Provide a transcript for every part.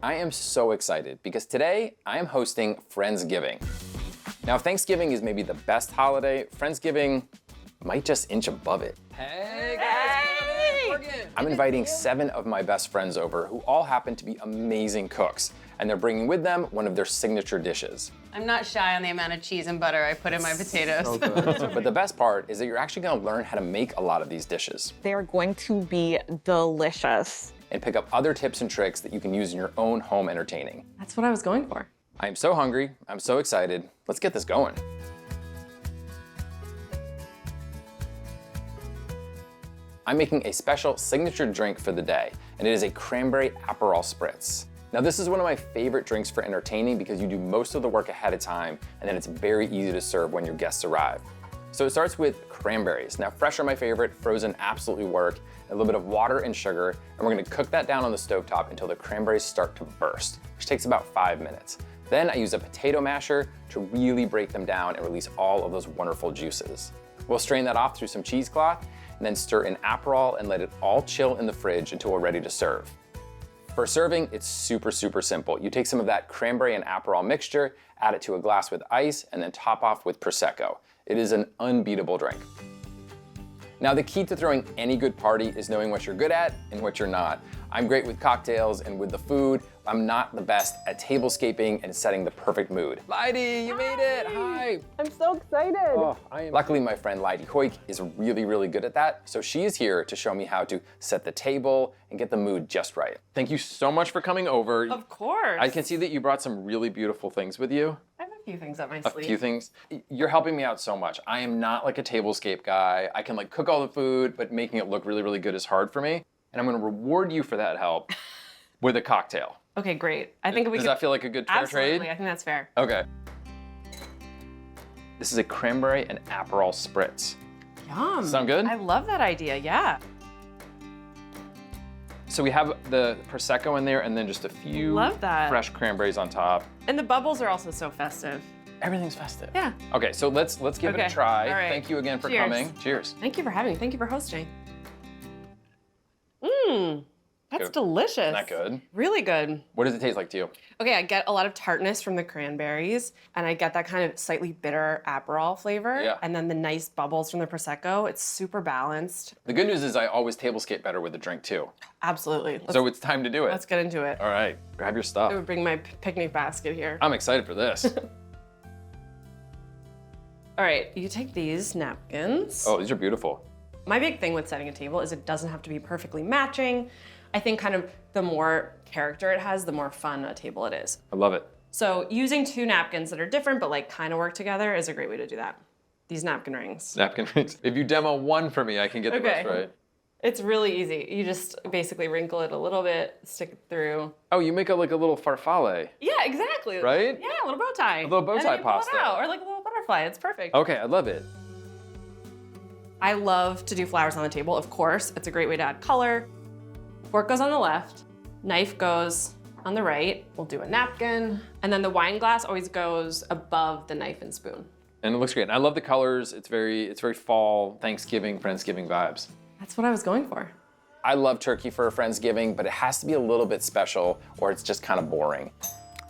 I am so excited because today I am hosting Friendsgiving. Now, if Thanksgiving is maybe the best holiday, Friendsgiving might just inch above it. Hey guys, I'm inviting 7 of my best friends over who all happen to be amazing cooks, and they're bringing with them one of their signature dishes. I'm not shy on the amount of cheese and butter I put in my potatoes. So good. But the best part is that you're actually gonna learn how to make a lot of these dishes. They are going to be delicious. And pick up other tips and tricks that you can use in your own home entertaining. That's what I was going for. I am so hungry, I'm so excited. Let's get this going. I'm making a special signature drink for the day, and it is a cranberry-Aperol spritz. Now this is one of my favorite drinks for entertaining because you do most of the work ahead of time, and then it's very easy to serve when your guests arrive. So it starts with cranberries. Now fresh are my favorite, frozen absolutely work, a little bit of water and sugar, and we're gonna cook that down on the stovetop until the cranberries start to burst, which takes about 5 minutes. Then I use a potato masher to really break them down and release all of those wonderful juices. We'll strain that off through some cheesecloth and then stir in Aperol and let it all chill in the fridge until we're ready to serve. For serving, it's super simple. You take some of that cranberry and Aperol mixture, add it to a glass with ice, and then top off with Prosecco. It is an unbeatable drink. Now the key to throwing any good party is knowing what you're good at and what you're not. I'm great with cocktails and with the food. I'm not the best at tablescaping and setting the perfect mood. Lidey, you made it, hi. I'm so excited. Oh, Luckily, my friend Lidey Heuck is really good at that, so she is here to show me how to set the table and get the mood just right. Thank you so much for coming over. Of course. I can see that you brought some really beautiful things with you. I have a few things up my A sleeve. few things. You're helping me out so much. I am not like a tablescape guy. I can like cook all the food, but making it look really good is hard for me. And I'm gonna reward you for that help with a cocktail. Okay, great. I think Does that feel like a good fair trade? Absolutely, I think that's fair. Okay. This is a cranberry and Aperol spritz. Yum. Sound good? I love that idea, yeah. So we have the Prosecco in there and then just a few Love that. fresh cranberries on top. And the bubbles are also so festive. Everything's festive. Yeah. Okay, so let's give it a Okay, try. all right. Thank you again for Cheers. coming. Cheers. Thank you for having me. Thank you for hosting. That's Good. delicious. Isn't that good? Really good. What does it taste like to you? Okay, I get a lot of tartness from the cranberries, and I get that kind of slightly bitter Aperol flavor, Yeah. and then the nice bubbles from the Prosecco. It's super balanced. The good news is I always tablescape better with a drink too. Absolutely. So it's time to do it. Let's get into it. All right, grab your stuff. I would bring my picnic basket here. I'm excited for this. All right, you take these napkins. Oh, these are beautiful. My big thing with setting a table is it doesn't have to be perfectly matching. I think kind of the more character it has, the more fun a table it is. I love it. So using 2 napkins that are different but like kind of work together is a great way to do that. These napkin rings. Napkin rings. If you demo one for me, I can get the rest right. It's really easy. You just basically wrinkle it a little bit, stick it through. Oh, you make like a little farfalle. Yeah, exactly. Right? Yeah, a little bow tie. A little bow And tie then you pull it pasta. out, or like a little butterfly. It's perfect. Okay, I love it. I love to do flowers on the table, of course. It's a great way to add color. Fork goes on the left, knife goes on the right. We'll do a napkin. And then the wine glass always goes above the knife and spoon. And it looks great. And I love the colors. It's very fall, Thanksgiving, Friendsgiving vibes. That's what I was going for. I love turkey for a Friendsgiving, but it has to be a little bit special or it's just kind of boring.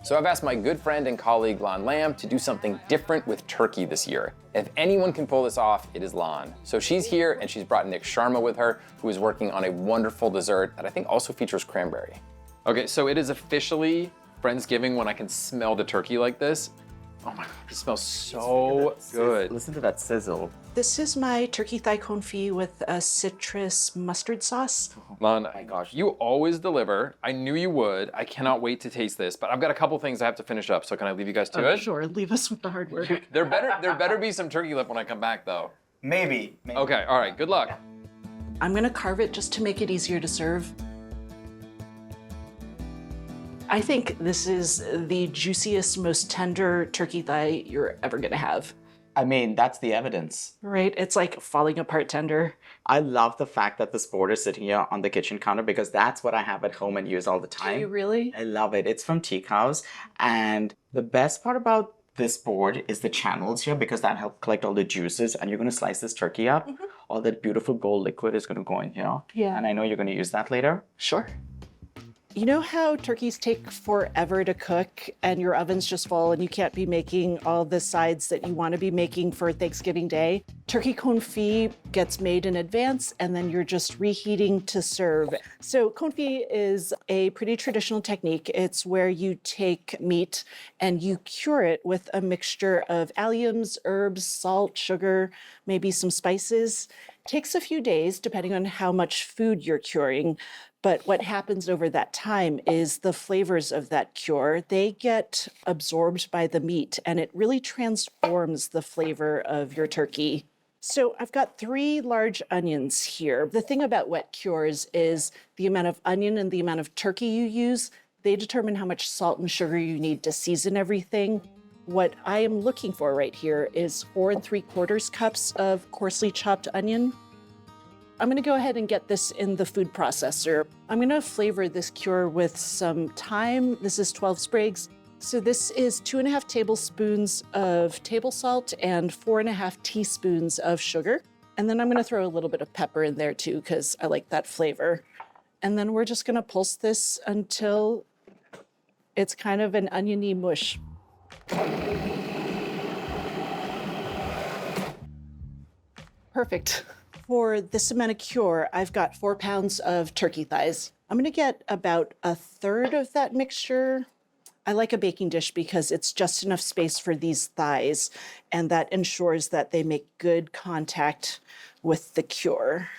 So I've asked my good friend and colleague Lan Lam to do something different with turkey this year. If anyone can pull this off, it is Lan. So she's here and she's brought Nik Sharma with her, who is working on a wonderful dessert that I think also features cranberry. Okay, so it is officially Friendsgiving when I can smell the turkey like this. Oh my God, it smells so good. Listen to that sizzle. This is my turkey thigh confit with a citrus mustard sauce. Lan, oh my gosh, you always deliver. I knew you would. I cannot wait to taste this, but I've got a couple things I have to finish up, so can I leave you guys to it? Sure, leave us with the hard work. There better be some turkey left when I come back though. Maybe. Okay, all right, good luck. I'm gonna carve it just to make it easier to serve. I think this is the juiciest, most tender turkey thigh you're ever gonna have. I mean, that's the evidence. Right? It's like falling apart tender. I love the fact that this board is sitting here on the kitchen counter because that's what I have at home and use all the time. Do you really? I love it. It's from Teak House. And the best part about this board is the channels here because that help collect all the juices. And you're going to slice this turkey up. All that beautiful gold liquid is going to go in here. Yeah. And I know you're going to use that later. Sure. You know how turkeys take forever to cook and your oven's just full and you can't be making all the sides that you want to be making for Thanksgiving Day? Turkey confit gets made in advance and then you're just reheating to serve. So confit is a pretty traditional technique. It's where you take meat and you cure it with a mixture of alliums, herbs, salt, sugar, maybe some spices. Takes a few days depending on how much food you're curing. But what happens over that time is the flavors of that cure, they get absorbed by the meat and it really transforms the flavor of your turkey. So I've got 3 large onions here. The thing about wet cures is the amount of onion and the amount of turkey you use, they determine how much salt and sugar you need to season everything. What I am looking for right here is 4 3/4 cups of coarsely chopped onion. I'm gonna go ahead and get this in the food processor. I'm gonna flavor this cure with some thyme. This is 12 sprigs. So this is 2.5 tablespoons of table salt and 4.5 teaspoons of sugar. And then I'm gonna throw a little bit of pepper in there too, because I like that flavor. And then we're just gonna pulse this until it's kind of an oniony mush. Perfect. For this amount of cure, I've got 4 pounds of turkey thighs. I'm gonna get about 1/3 of that mixture. I like a baking dish because it's just enough space for these thighs, and that ensures that they make good contact with the cure.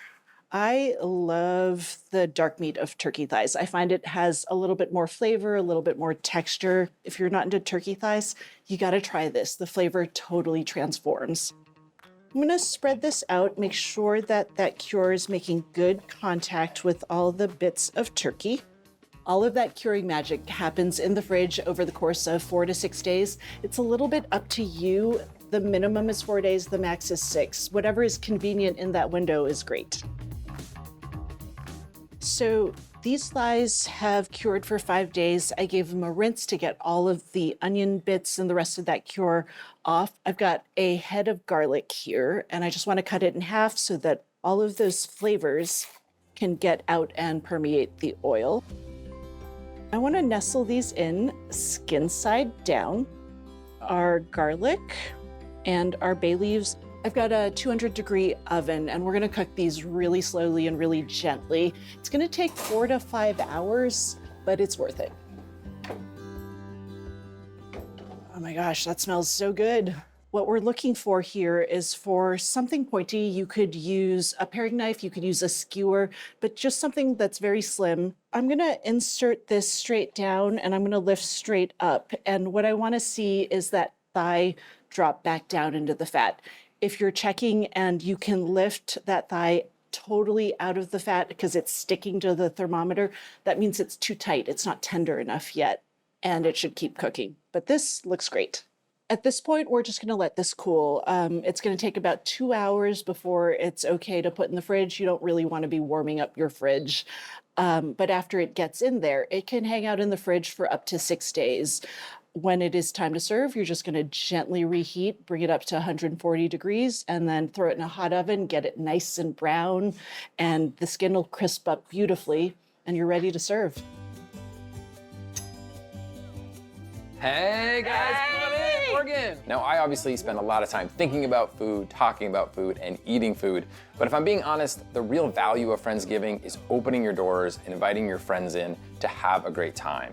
I love the dark meat of turkey thighs. I find it has a little bit more flavor, a little bit more texture. If you're not into turkey thighs, you gotta try this. The flavor totally transforms. I'm gonna spread this out, make sure that that cure is making good contact with all the bits of turkey. All of that curing magic happens in the fridge over the course of 4 to 6 days. It's a little bit up to you. The minimum is 4 days, the max is 6. Whatever is convenient in that window is great. So these thighs have cured for 5 days. I gave them a rinse to get all of the onion bits and the rest of that cure off. I've got a head of garlic here, and I just want to cut it in half so that all of those flavors can get out and permeate the oil. I want to nestle these in skin side down. Our garlic and our bay leaves. I've got a 200-degree oven, and we're gonna cook these really slowly and really gently. It's gonna take 4 to 5 hours, but it's worth it. Oh my gosh, that smells so good. What we're looking for here is for something pointy. You could use a paring knife, you could use a skewer, but just something that's very slim. I'm gonna insert this straight down and I'm gonna lift straight up. And what I wanna see is that thigh drop back down into the fat. If you're checking and you can lift that thigh totally out of the fat because it's sticking to the thermometer, that means it's too tight. It's not tender enough yet, and it should keep cooking. But this looks great. At this point, we're just gonna let this cool. It's gonna take about 2 hours before it's okay to put in the fridge. You don't really wanna be warming up your fridge. But after it gets in there, it can hang out in the fridge for up to 6 days. When it is time to serve, you're just gonna gently reheat, bring it up to 140 degrees, and then throw it in a hot oven, get it nice and brown, and the skin will crisp up beautifully, and you're ready to serve. Hey guys, come on in, Morgan. Now I obviously spend a lot of time thinking about food, talking about food, and eating food. But if I'm being honest, the real value of Friendsgiving is opening your doors and inviting your friends in to have a great time.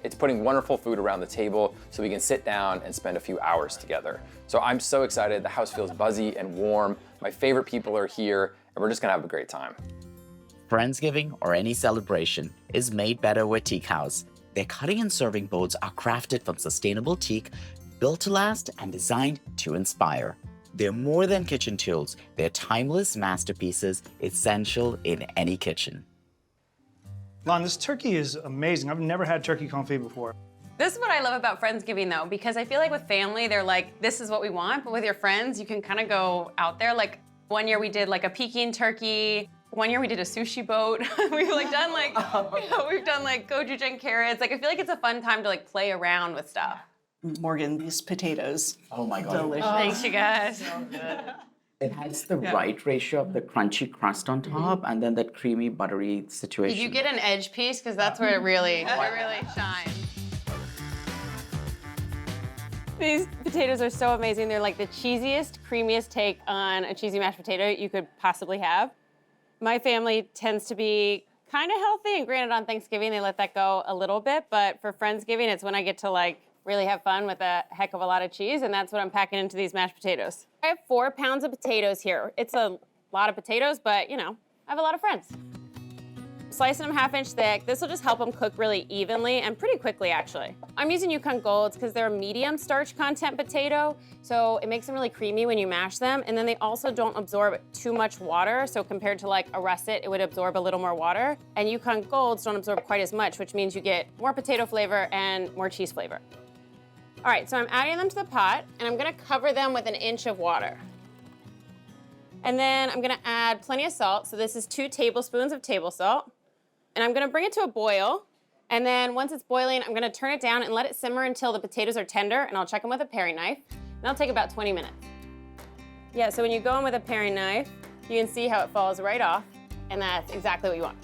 It's putting wonderful food around the table so we can sit down and spend a few hours together. So I'm so excited. The house feels buzzy and warm. My favorite people are here, and we're just gonna have a great time. Friendsgiving or any celebration is made better with Teak House. Their cutting and serving boards are crafted from sustainable teak, built to last and designed to inspire. They're more than kitchen tools. They're timeless masterpieces essential in any kitchen. Lan, this turkey is amazing. I've never had turkey confit before. This is what I love about Friendsgiving though, because I feel like with family, they're like, this is what we want, but with your friends, you can kind of go out there. Like one year we did like a Peking turkey. One year we did a sushi boat. We've like done like, we've done like gochujang carrots. Like I feel like it's a fun time to like play around with stuff. Morgan, these potatoes. Oh my God. Delicious. Thanks you guys. It has the right ratio of the crunchy crust on top and then that creamy, buttery situation. Did you get an edge piece? Because that's where it really shines. These potatoes are so amazing. They're like the cheesiest, creamiest take on a cheesy mashed potato you could possibly have. My family tends to be kind of healthy, and granted on Thanksgiving they let that go a little bit, but for Friendsgiving it's when I get to like really have fun with a heck of a lot of cheese, and that's what I'm packing into these mashed potatoes. I have 4 pounds of potatoes here. It's a lot of potatoes, but you know, I have a lot of friends. Slicing them 1/2 inch thick. This will just help them cook really evenly and pretty quickly, actually. I'm using Yukon Golds because they're a medium starch content potato, so it makes them really creamy when you mash them, and then they also don't absorb too much water, so compared to like a russet, it would absorb a little more water, and Yukon Golds don't absorb quite as much, which means you get more potato flavor and more cheese flavor. All right, so I'm adding them to the pot, and I'm gonna cover them with 1 inch of water. And then I'm gonna add plenty of salt, so this is 2 tablespoons of table salt. And I'm gonna bring it to a boil, and then once it's boiling, I'm gonna turn it down and let it simmer until the potatoes are tender, and I'll check them with a paring knife, and that'll take about 20 minutes. Yeah, so when you go in with a paring knife, you can see how it falls right off, and that's exactly what you want.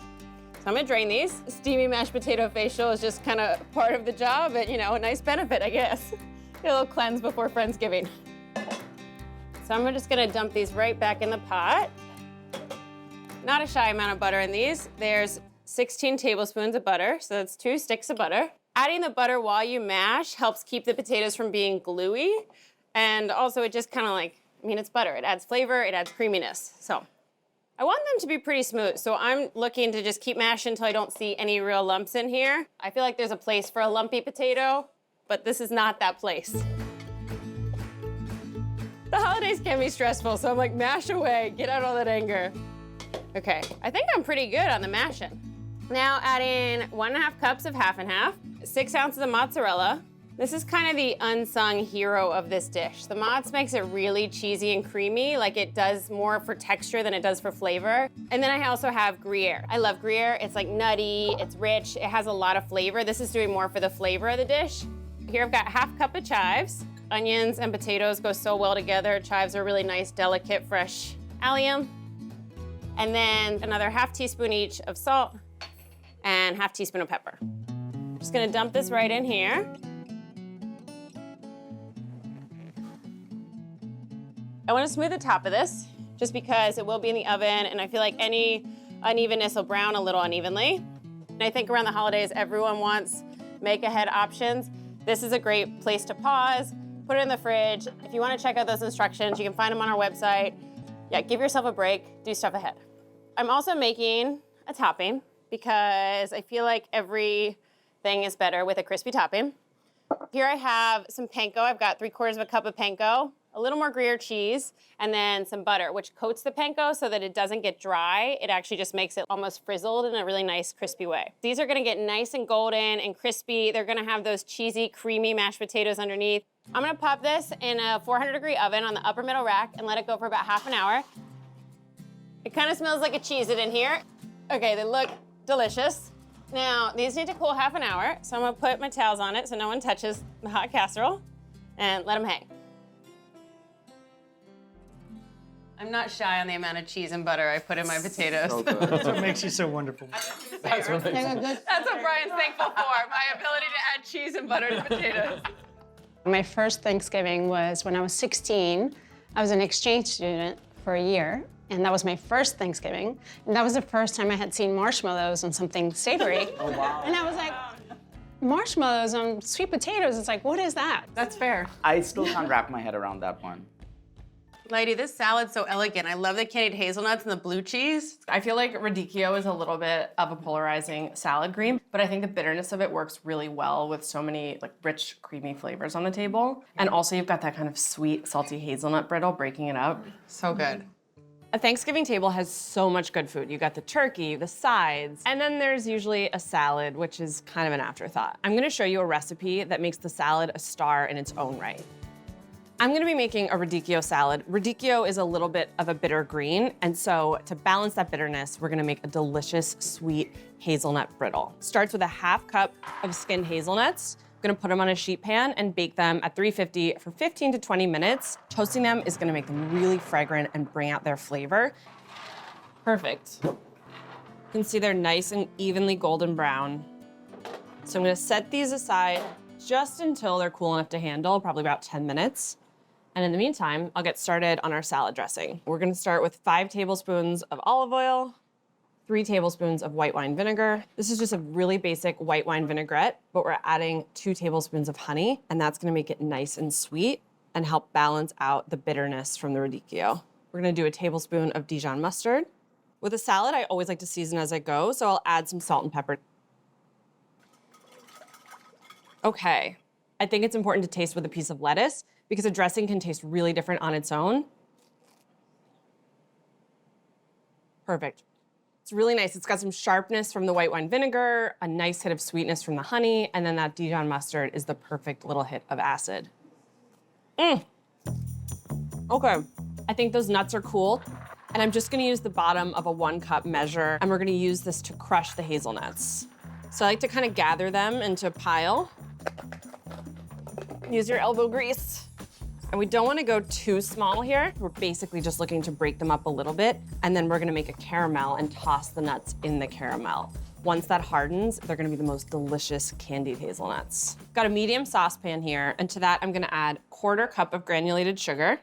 So I'm gonna drain these. Steamy mashed potato facial is just kind of part of the job, and you know, a nice benefit, I guess. Get a little cleanse before Friendsgiving. So I'm just gonna dump these right back in the pot. Not a shy amount of butter in these. There's 16 tablespoons of butter, so that's 2 sticks of butter. Adding the butter while you mash helps keep the potatoes from being gluey, and also it just kind of like, I mean, it's butter. It adds flavor, it adds creaminess. So I want them to be pretty smooth, so I'm looking to just keep mashing until I don't see any real lumps in here. I feel like there's a place for a lumpy potato, but this is not that place. The holidays can be stressful, so I'm like, mash away, get out all that anger. Okay, I think I'm pretty good on the mashing. Now adding 1.5 cups of 50/50, 6 ounces of mozzarella. This is kind of the unsung hero of this dish. The mozz makes it really cheesy and creamy, like it does more for texture than it does for flavor. And then I also have Gruyere. I love Gruyere. It's like nutty, it's rich, it has a lot of flavor. This is doing more for the flavor of the dish. Here I've got 1/2 cup of chives. Onions and potatoes go so well together. Chives are really nice, delicate, fresh allium. And then another 1/2 teaspoon each of salt and 1/2 teaspoon of pepper. Just gonna dump this right in here. I wanna smooth the top of this just because it will be in the oven, and I feel like any unevenness will brown a little unevenly. And I think around the holidays, everyone wants make-ahead options. This is a great place to pause, put it in the fridge. If you wanna check out those instructions, you can find them on our website. Yeah, give yourself a break, do stuff ahead. I'm also making a topping because I feel like everything is better with a crispy topping. Here I have some panko. I've got 3/4 of a cup of panko, a little more Gruyere cheese, and then some butter, which coats the panko so that it doesn't get dry. It actually just makes it almost frizzled in a really nice, crispy way. These are gonna get nice and golden and crispy. They're gonna have those cheesy, creamy mashed potatoes underneath. I'm gonna pop this in a 400-degree oven on the upper middle rack and let it go for about 1/2 hour. It kind of smells like a Cheez-It in here. Okay, they look delicious. Now, these need to cool 1/2 hour, so I'm gonna put my towels on it so no one touches the hot casserole and let them hang. I'm not shy on the amount of cheese and butter I put in my potatoes. So good. That's what makes you so wonderful. That's what makes it. That's what Bryan's thankful for, my ability to add cheese and butter to potatoes. My first Thanksgiving was when I was 16. I was an exchange student for a year, and that was my first Thanksgiving. And that was the first time I had seen marshmallows on something savory. Oh, wow. And I was like, marshmallows on sweet potatoes, it's like, what is that? That's fair. I still can't wrap my head around that one. Lidey, this salad's so elegant. I love the candied hazelnuts and the blue cheese. I feel like radicchio is a little bit of a polarizing salad green, but I think the bitterness of it works really well with so many like rich, creamy flavors on the table. And also you've got that kind of sweet, salty hazelnut brittle breaking it up. So good. A Thanksgiving table has so much good food. You got the turkey, the sides, and then there's usually a salad, which is kind of an afterthought. I'm gonna show you a recipe that makes the salad a star in its own right. I'm gonna be making a radicchio salad. Radicchio is a little bit of a bitter green, and so to balance that bitterness, we're gonna make a delicious, sweet hazelnut brittle. Starts with a 1/2 cup of skinned hazelnuts. I'm gonna put them on a sheet pan and bake them at 350 for 15 to 20 minutes. Toasting them is gonna make them really fragrant and bring out their flavor. Perfect. You can see they're nice and evenly golden brown. So I'm gonna set these aside just until they're cool enough to handle, probably about 10 minutes. And in the meantime, I'll get started on our salad dressing. We're gonna start with 5 tablespoons of olive oil, 3 tablespoons of white wine vinegar. This is just a really basic white wine vinaigrette, but we're adding 2 tablespoons of honey, and that's gonna make it nice and sweet and help balance out the bitterness from the radicchio. We're gonna do a tablespoon of Dijon mustard. With a salad, I always like to season as I go, so I'll add some salt and pepper. Okay, I think it's important to taste with a piece of lettuce because a dressing can taste really different on its own. Perfect. It's really nice. It's got some sharpness from the white wine vinegar, a nice hit of sweetness from the honey, and then that Dijon mustard is the perfect little hit of acid. Okay, I think those nuts are cool. And I'm just gonna use the bottom of a 1 cup measure, and we're gonna use this to crush the hazelnuts. So I like to kind of gather them into a pile. Use your elbow grease. And we don't wanna go too small here. We're basically just looking to break them up a little bit, and then we're gonna make a caramel and toss the nuts in the caramel. Once that hardens, they're gonna be the most delicious candied hazelnuts. Got a medium saucepan here, and to that I'm gonna add 1/4 cup of granulated sugar,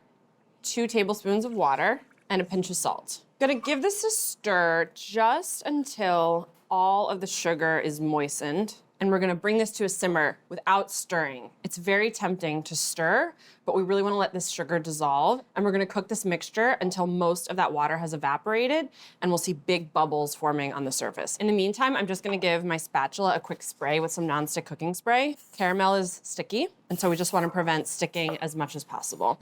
2 tablespoons of water, and a pinch of salt. Gonna give this a stir just until all of the sugar is moistened, and we're gonna bring this to a simmer without stirring. It's very tempting to stir, but we really wanna let this sugar dissolve, and we're gonna cook this mixture until most of that water has evaporated, and we'll see big bubbles forming on the surface. In the meantime, I'm just gonna give my spatula a quick spray with some nonstick cooking spray. Caramel is sticky, and so we just wanna prevent sticking as much as possible.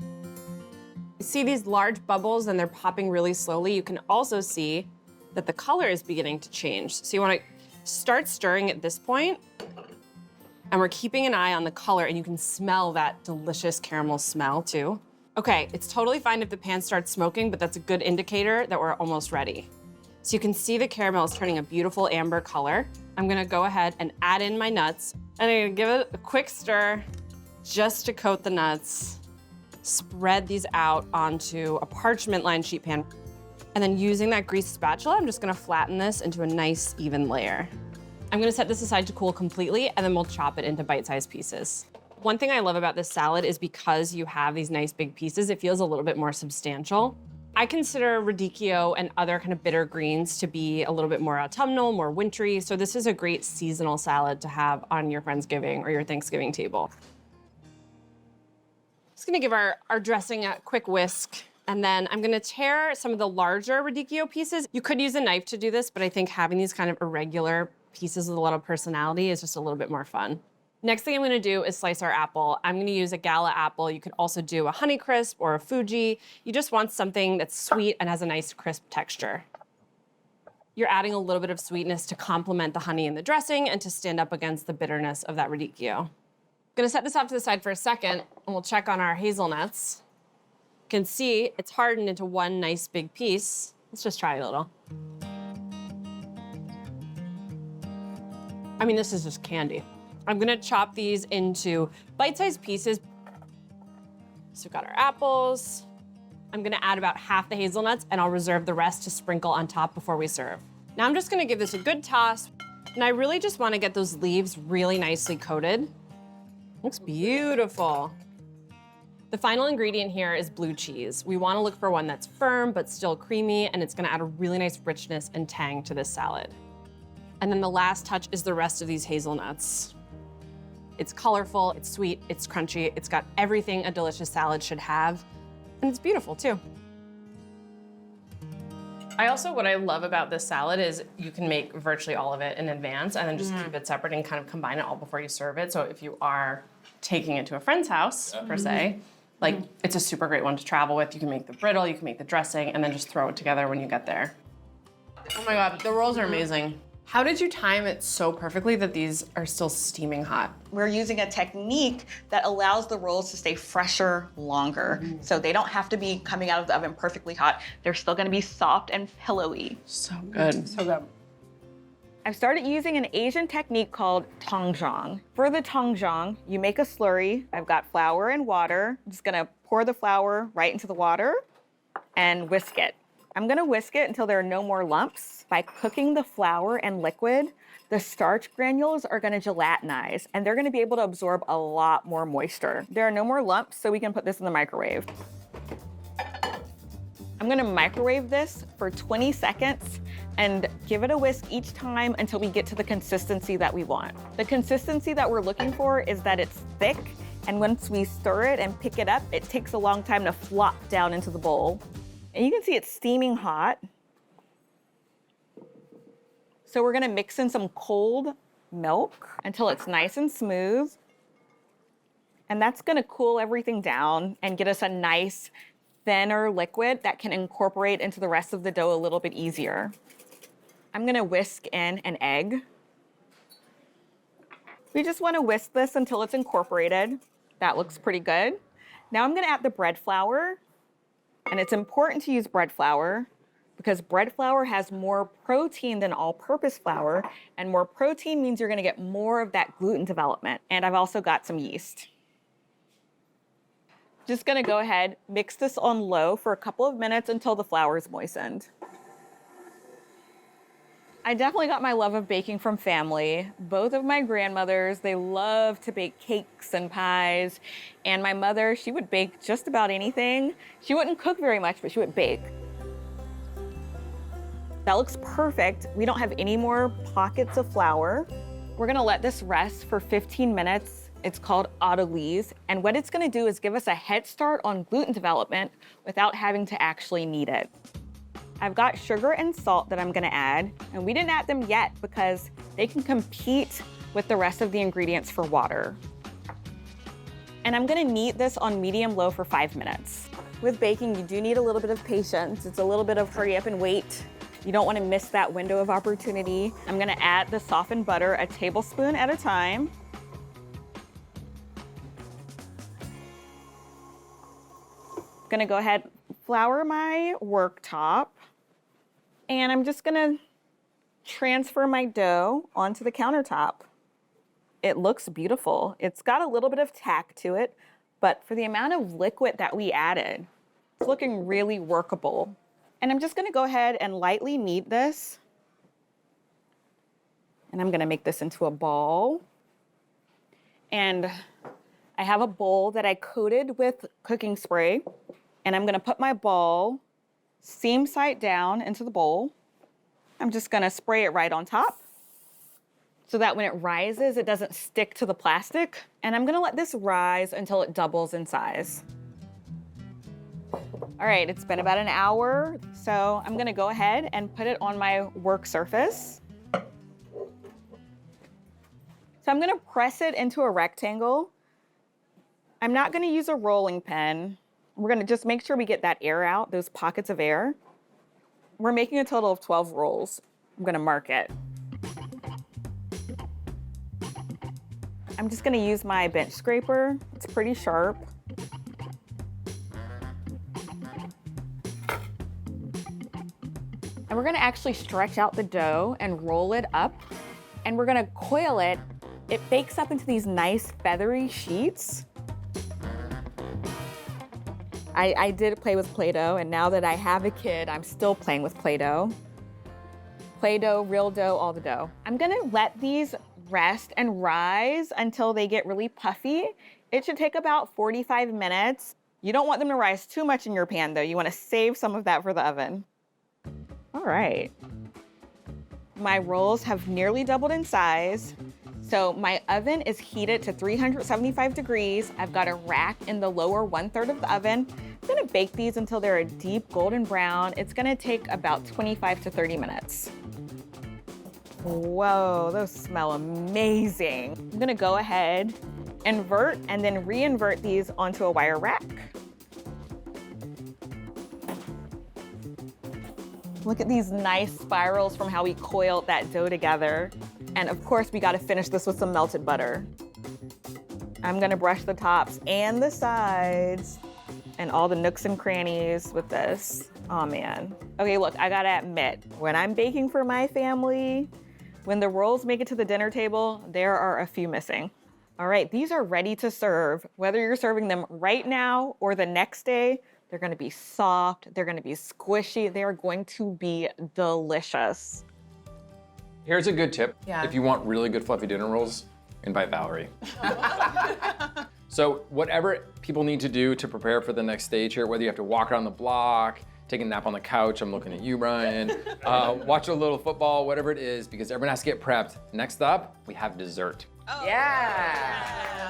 You see these large bubbles and they're popping really slowly. You can also see that the color is beginning to change. So you wanna start stirring at this point, and we're keeping an eye on the color, and you can smell that delicious caramel smell too. Okay, it's totally fine if the pan starts smoking, but that's a good indicator that we're almost ready. So you can see the caramel is turning a beautiful amber color. I'm gonna go ahead and add in my nuts, and I'm gonna give it a quick stir just to coat the nuts. Spread these out onto a parchment-lined sheet pan. And then using that greased spatula, I'm just gonna flatten this into a nice, even layer. I'm gonna set this aside to cool completely, and then we'll chop it into bite-sized pieces. One thing I love about this salad is because you have these nice big pieces, it feels a little bit more substantial. I consider radicchio and other kind of bitter greens to be a little bit more autumnal, more wintry, so this is a great seasonal salad to have on your Friendsgiving or your Thanksgiving table. Just gonna give our dressing a quick whisk, and then I'm gonna tear some of the larger radicchio pieces. You could use a knife to do this, but I think having these kind of irregular pieces with a lot of personality is just a little bit more fun. Next thing I'm gonna do is slice our apple. I'm gonna use a Gala apple. You could also do a Honeycrisp or a Fuji. You just want something that's sweet and has a nice crisp texture. You're adding a little bit of sweetness to complement the honey in the dressing and to stand up against the bitterness of that radicchio. Gonna set this off to the side for a second, and we'll check on our hazelnuts. You can see it's hardened into one nice big piece. Let's just try a little. I mean, this is just candy. I'm gonna chop these into bite-sized pieces. So we've got our apples. I'm gonna add about half the hazelnuts, and I'll reserve the rest to sprinkle on top before we serve. Now I'm just gonna give this a good toss, and I really just wanna get those leaves really nicely coated. Looks beautiful. The final ingredient here is blue cheese. We wanna look for one that's firm but still creamy, and it's gonna add a really nice richness and tang to this salad. And then the last touch is the rest of these hazelnuts. It's colorful, it's sweet, it's crunchy, it's got everything a delicious salad should have, and it's beautiful too. What I love about this salad is you can make virtually all of it in advance and then just keep it separate and kind of combine it all before you serve it. So if you are taking it to a friend's house, per se, like it's a super great one to travel with. You can make the brittle, you can make the dressing, and then just throw it together when you get there. Oh my God, the rolls are amazing. How did you time it so perfectly that these are still steaming hot? We're using a technique that allows the rolls to stay fresher longer. So they don't have to be coming out of the oven perfectly hot. They're still gonna be soft and pillowy. So good. So good. I've started using an Asian technique called tongjiang. For the tongjiang, you make a slurry. I've got flour and water. I'm just gonna pour the flour right into the water and whisk it. I'm gonna whisk it until there are no more lumps. By cooking the flour and liquid, the starch granules are gonna gelatinize and they're gonna be able to absorb a lot more moisture. There are no more lumps, so we can put this in the microwave. I'm gonna microwave this for 20 seconds and give it a whisk each time until we get to the consistency that we want. The consistency that we're looking for is that it's thick, and once we stir it and pick it up, it takes a long time to flop down into the bowl. And you can see it's steaming hot. So we're gonna mix in some cold milk until it's nice and smooth. And that's gonna cool everything down and get us a nice, thinner liquid that can incorporate into the rest of the dough a little bit easier. I'm gonna whisk in an egg. We just wanna whisk this until it's incorporated. That looks pretty good. Now I'm gonna add the bread flour, and it's important to use bread flour because bread flour has more protein than all-purpose flour, and more protein means you're gonna get more of that gluten development. And I've also got some yeast. Just gonna go ahead, mix this on low for a couple of minutes until the flour is moistened. I definitely got my love of baking from family. Both of my grandmothers, they love to bake cakes and pies. And my mother, she would bake just about anything. She wouldn't cook very much, but she would bake. That looks perfect. We don't have any more pockets of flour. We're gonna let this rest for 15 minutes. It's called autolyse. And what it's gonna do is give us a head start on gluten development without having to actually knead it. I've got sugar and salt that I'm gonna add, and we didn't add them yet because they can compete with the rest of the ingredients for water. And I'm gonna knead this on medium-low for 5 minutes. With baking, you do need a little bit of patience. It's a little bit of hurry up and wait. You don't wanna miss that window of opportunity. I'm gonna add the softened butter a tablespoon at a time. Gonna go ahead, flour my worktop. And I'm just gonna transfer my dough onto the countertop. It looks beautiful. It's got a little bit of tack to it, but for the amount of liquid that we added, it's looking really workable. And I'm just gonna go ahead and lightly knead this. And I'm gonna make this into a ball. And I have a bowl that I coated with cooking spray. And I'm gonna put my ball seam side down into the bowl. I'm just gonna spray it right on top so that when it rises, it doesn't stick to the plastic. And I'm gonna let this rise until it doubles in size. All right, it's been about an hour, so I'm gonna go ahead and put it on my work surface. So I'm gonna press it into a rectangle. I'm not gonna use a rolling pin. We're gonna just make sure we get that air out, those pockets of air. We're making a total of 12 rolls. I'm gonna mark it. I'm just gonna use my bench scraper. It's pretty sharp. And we're gonna actually stretch out the dough and roll it up. And we're gonna coil it. It bakes up into these nice feathery sheets. I did play with Play-Doh, and now that I have a kid, I'm still playing with Play-Doh. Play-Doh, real dough, all the dough. I'm gonna let these rest and rise until they get really puffy. It should take about 45 minutes. You don't want them to rise too much in your pan though. You wanna save some of that for the oven. All right. My rolls have nearly doubled in size. So my oven is heated to 375 degrees. I've got a rack in the lower 1/3 of the oven. I'm gonna bake these until they're a deep golden brown. It's gonna take about 25 to 30 minutes. Whoa, those smell amazing. I'm gonna go ahead, invert, and then re-invert these onto a wire rack. Look at these nice spirals from how we coiled that dough together. And of course, we gotta finish this with some melted butter. I'm gonna brush the tops and the sides and all the nooks and crannies with this. Oh man. Okay, look, I gotta admit, when I'm baking for my family, When the rolls make it to the dinner table, there are a few missing. All right, these are ready to serve. Whether you're serving them right now or the next day, they're gonna be soft, they're gonna be squishy, they are going to be delicious. Here's a good tip. Yeah. If you want really good fluffy dinner rolls, invite Vallery. So whatever people need to do to prepare for the next stage here, whether you have to walk around the block, take a nap on the couch, I'm looking at you, Bryan, watch a little football, whatever it is, because everyone has to get prepped. Next up, we have dessert. Yeah.